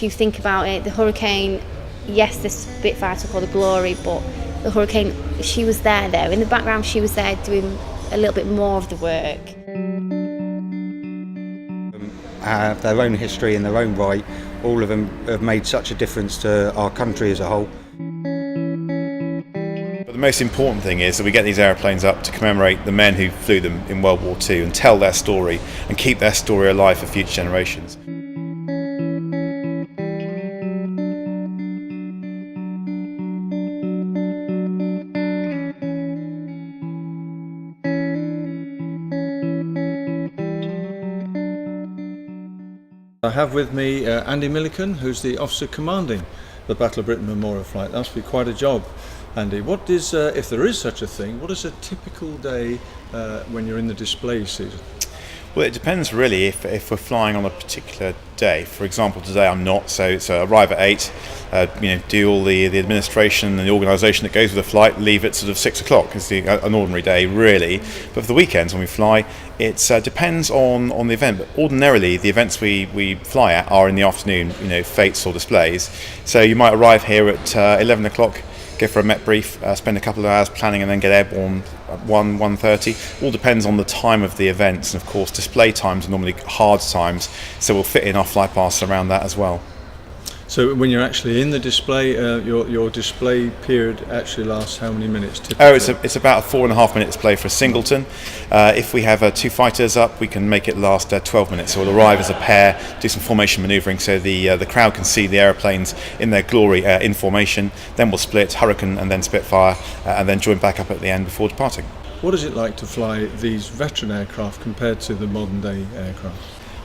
you think about it, the hurricane, yes, the Spitfire took all the glory, but the hurricane, she was there though. In the background, she was there doing a little bit more of the work. Have their own history in their own right. All of them have made such a difference to our country as a whole. But the most important thing is that we get these aeroplanes up to commemorate the men who flew them in World War II and tell their story and keep their story alive for future generations. I have with me Andy Millican, who's the officer commanding the Battle of Britain Memorial Flight. That must be quite a job, Andy. What is, if there is such a thing, what is a typical day when you're in the display season? Well, it depends really if we're flying on a particular day. For example, today I'm not, so arrive at 8, do all the administration and the organisation that goes with the flight, leave at sort of 6 o'clock. It's an ordinary day really. But for the weekends when we fly, it depends on the event. But ordinarily, the events we fly at are in the afternoon, fetes or displays. So you might arrive here at 11 o'clock, go for a Met brief, spend a couple of hours planning and then get airborne at 1:30. All depends on the time of the events, and of course display times are normally hard times, so we'll fit in our flight paths around that as well. So when you're actually in the display, your display period actually lasts how many minutes typically? Oh, it's about a 4.5 minute display for a singleton. If we have 2 fighters up, we can make it last 12 minutes. So we'll arrive as a pair, do some formation manoeuvring so the crowd can see the aeroplanes in their glory in formation. Then we'll split, Hurricane and then Spitfire, and then join back up at the end before departing. What is it like to fly these veteran aircraft compared to the modern day aircraft?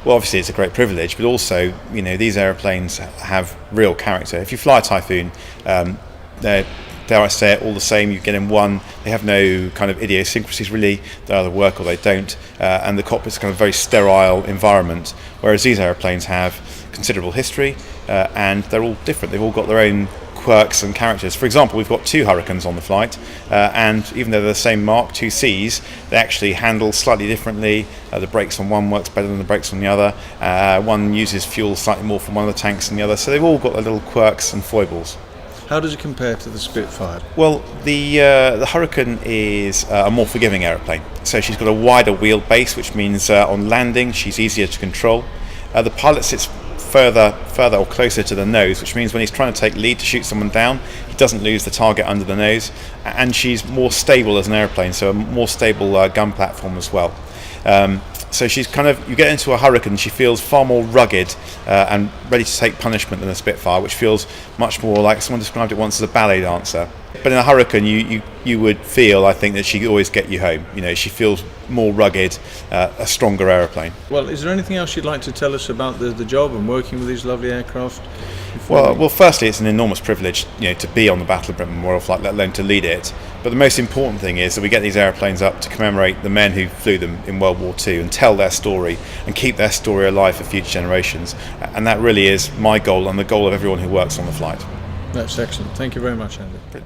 Well, obviously it's a great privilege, but also, these aeroplanes have real character. If you fly a Typhoon, they're, dare I say it, all the same. You get in one, they have no kind of idiosyncrasies really. They either work or they don't, and the cockpit's kind of a very sterile environment, whereas these aeroplanes have considerable history, and they're all different. They've all got their own quirks and characters. For example, we've got 2 Hurricanes on the flight, and even though they're the same Mark 2Cs, they actually handle slightly differently. The brakes on one works better than the brakes on the other. One uses fuel slightly more from one of the tanks than the other, so they've all got their little quirks and foibles. How does it compare to the Spitfire? Well, the Hurricane is a more forgiving aeroplane. So she's got a wider wheelbase, which means on landing she's easier to control. The pilot sits further or closer to the nose, which means when he's trying to take lead to shoot someone down, he doesn't lose the target under the nose, and she's more stable as an airplane, so a more stable gun platform as well. So she's you get into a Hurricane, she feels far more rugged and ready to take punishment than a Spitfire, which feels much more like, someone described it once as a ballet dancer. But in a Hurricane, you would feel, I think, that she could always get you home. She feels more rugged, a stronger aeroplane. Well, is there anything else you'd like to tell us about the job and working with these lovely aircraft? Well, firstly, it's an enormous privilege, to be on the Battle of Britain Memorial Flight, let alone to lead it. But the most important thing is that we get these aeroplanes up to commemorate the men who flew them in World War II and tell their story and keep their story alive for future generations. And that really is my goal and the goal of everyone who works on the flight. That's excellent. Thank you very much, Andy. Pleasure.